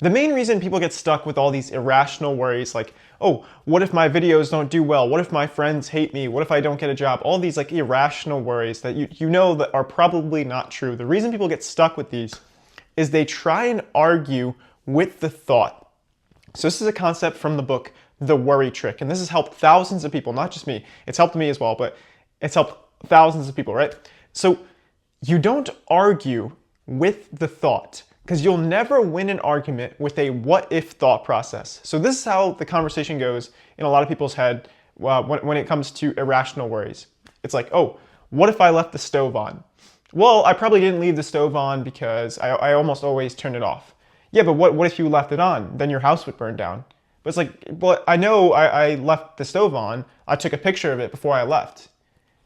The main reason people get stuck with all these irrational worries like, oh, what if my videos don't do well? What if my friends hate me? What if I don't get a job? All these like irrational worries that you know that are probably not true. The reason people get stuck with these is they try and argue with the thought. So this is a concept from the book, The Worry Trick. And this has helped thousands of people, not just me. It's helped me as well, but it's helped thousands of people, right? So you don't argue with the thought because you'll never win an argument with a what if thought process. So this is how the conversation goes in a lot of people's head when it comes to irrational worries. It's like, oh, what if I left the stove on? Well, I probably didn't leave the stove on because I almost always turn it off. Yeah, but what if you left it on? Then your house would burn down. But it's like, well, I know I left the stove on. I took a picture of it before I left.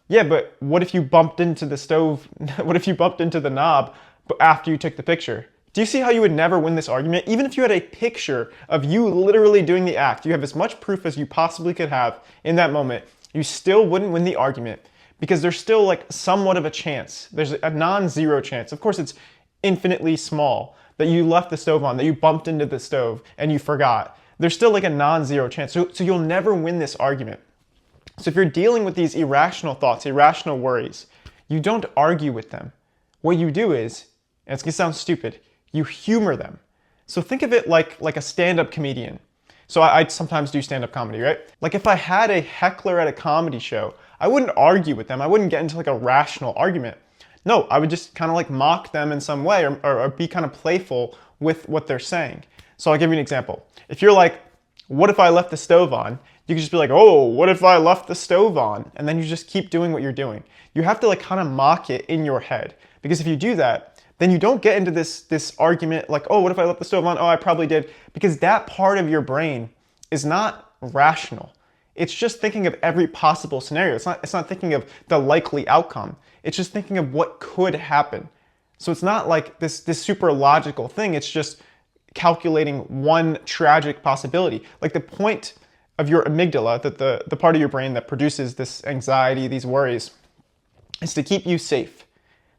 Yeah, but what if you bumped into the stove? What if you bumped into the knob after you took the picture? Do you see how you would never win this argument? Even if you had a picture of you literally doing the act, you have as much proof as you possibly could have in that moment, you still wouldn't win the argument because there's still like somewhat of a chance. There's a non-zero chance. Of course, it's infinitely small that you left the stove on, that you bumped into the stove and you forgot. There's still like a non-zero chance. So you'll never win this argument. So if you're dealing with these irrational thoughts, irrational worries, you don't argue with them. What you do is, and it's gonna sound stupid, you humor them. So think of it like a stand-up comedian. So I sometimes do stand-up comedy, right? Like if I had a heckler at a comedy show, I wouldn't argue with them. I wouldn't get into like a rational argument. No, I would just kind of like mock them in some way or be kind of playful with what they're saying. So I'll give you an example. If you're like, what if I left the stove on? You could just be like, oh, what if I left the stove on? And then you just keep doing what you're doing. You have to like kind of mock it in your head. Because if you do that, then you don't get into this argument like, oh, what if I left the stove on? Oh, I probably did. Because that part of your brain is not rational. It's just thinking of every possible scenario. It's not thinking of the likely outcome. It's just thinking of what could happen. So it's not like this super logical thing. It's just calculating one tragic possibility. Like the point of your amygdala, that the part of your brain that produces this anxiety, these worries, is to keep you safe.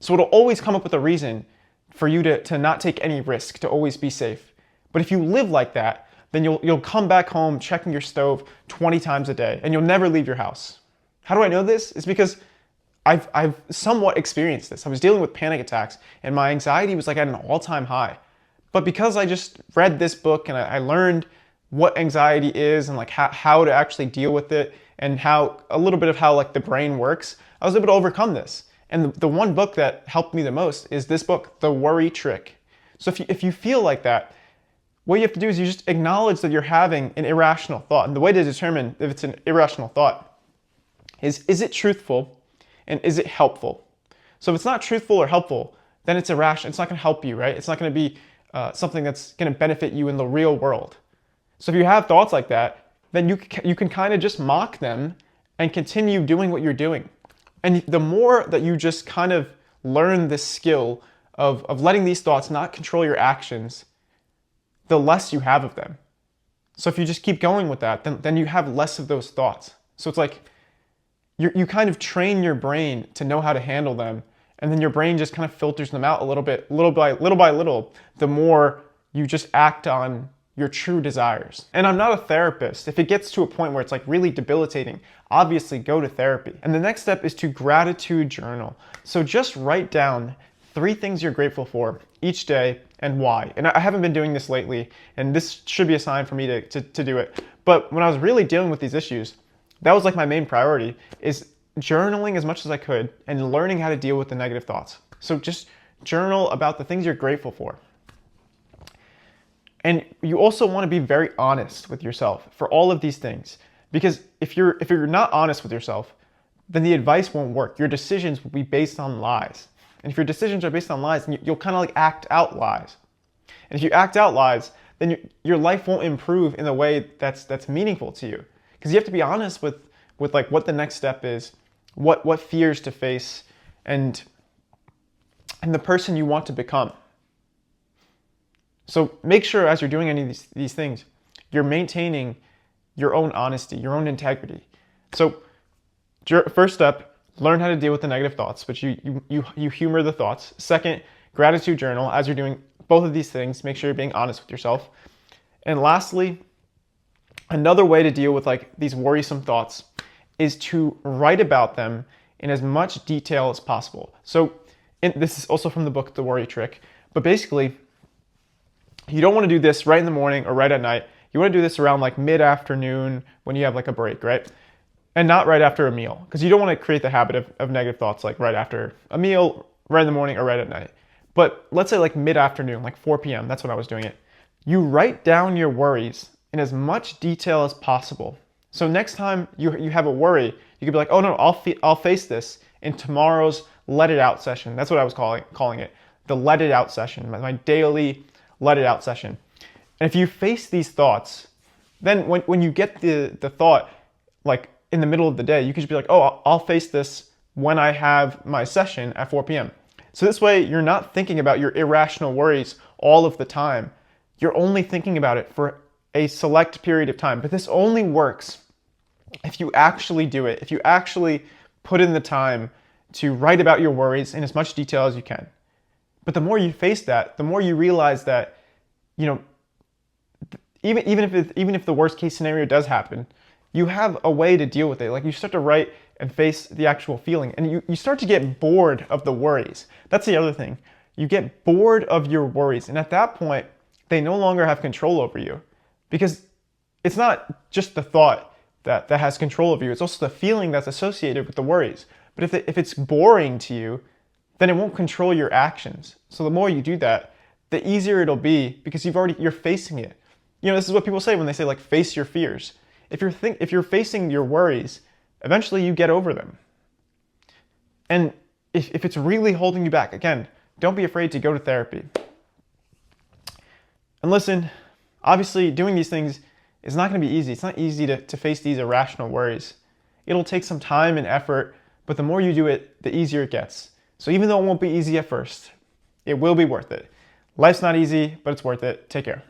So it'll always come up with a reason for you to not take any risk, to always be safe. But if you live like that, then you'll come back home checking your stove 20 times a day and you'll never leave your house. How do I know this? It's because I've somewhat experienced this. I was dealing with panic attacks and my anxiety was like at an all-time high. But because I just read this book and I learned what anxiety is and like how to actually deal with it and how a little bit of how like the brain works, I was able to overcome this. And the one book that helped me the most is this book, The Worry Trick. So if you feel like that, what you have to do is you just acknowledge that you're having an irrational thought. And the way to determine if it's an irrational thought is it truthful and is it helpful? So if it's not truthful or helpful, then it's irrational. It's not going to help you, right? It's not going to be something that's going to benefit you in the real world. So if you have thoughts like that, then you can kind of just mock them and continue doing what you're doing. And the more that you just kind of learn this skill of letting these thoughts not control your actions, the less you have of them. So if you just keep going with that, then you have less of those thoughts. So it's like you kind of train your brain to know how to handle them, and then your brain just kind of filters them out a little bit, little by little, the more you just act on your true desires. And I'm not a therapist. If it gets to a point where it's like really debilitating, obviously go to therapy. And the next step is to gratitude journal. So just write down 3 things you're grateful for each day and why. And I haven't been doing this lately, and this should be a sign for me to do it. But when I was really dealing with these issues, that was like my main priority, is journaling as much as I could and learning how to deal with the negative thoughts. So just journal about the things you're grateful for. And you also want to be very honest with yourself for all of these things. Because if you're not honest with yourself, then the advice won't work. Your decisions will be based on lies. And if your decisions are based on lies, then you'll kind of like act out lies. And if you act out lies, then your life won't improve in a way that's meaningful to you. Because you have to be honest with like what the next step is, what fears to face, and the person you want to become. So make sure as you're doing any of these things, you're maintaining your own honesty, your own integrity. So first step, learn how to deal with the negative thoughts, which you humor the thoughts. Second, gratitude journal as you're doing both of these things. Make sure you're being honest with yourself. And lastly, another way to deal with like these worrisome thoughts is to write about them in as much detail as possible. So this is also from the book, The Worry Trick, but basically you don't want to do this right in the morning or right at night. You want to do this around like mid-afternoon when you have like a break, right? And not right after a meal, because you don't want to create the habit of negative thoughts like right after a meal, right in the morning or right at night. But let's say like mid-afternoon, like 4 p.m., that's when I was doing it. You write down your worries in as much detail as possible. So next time you have a worry, you could be like, oh no, I'll face this in tomorrow's let it out session. That's what I was calling it, the let it out session, my daily let it out session. And if you face these thoughts, then when you get the thought like in the middle of the day, you could just be like, oh, I'll face this when I have my session at 4 p.m. So this way you're not thinking about your irrational worries all of the time. You're only thinking about it for a select period of time. But this only works if you actually do it, if you actually put in the time to write about your worries in as much detail as you can. But the more you face that, the more you realize that, you know, even if the worst case scenario does happen, you have a way to deal with it. Like you start to write and face the actual feeling, and you start to get bored of the worries. That's the other thing. You get bored of your worries, and at that point, they no longer have control over you, because it's not just the thought that has control over you. It's also the feeling that's associated with the worries. But if it's boring to you, then it won't control your actions. So the more you do that, the easier it'll be, because you're facing it. You know, this is what people say when they say like face your fears. If you're facing your worries, eventually you get over them. And if it's really holding you back, again, don't be afraid to go to therapy. And listen, obviously doing these things is not going to be easy. It's not easy to face these irrational worries. It'll take some time and effort, but the more you do it, the easier it gets. So even though it won't be easy at first, it will be worth it. Life's not easy, but it's worth it. Take care.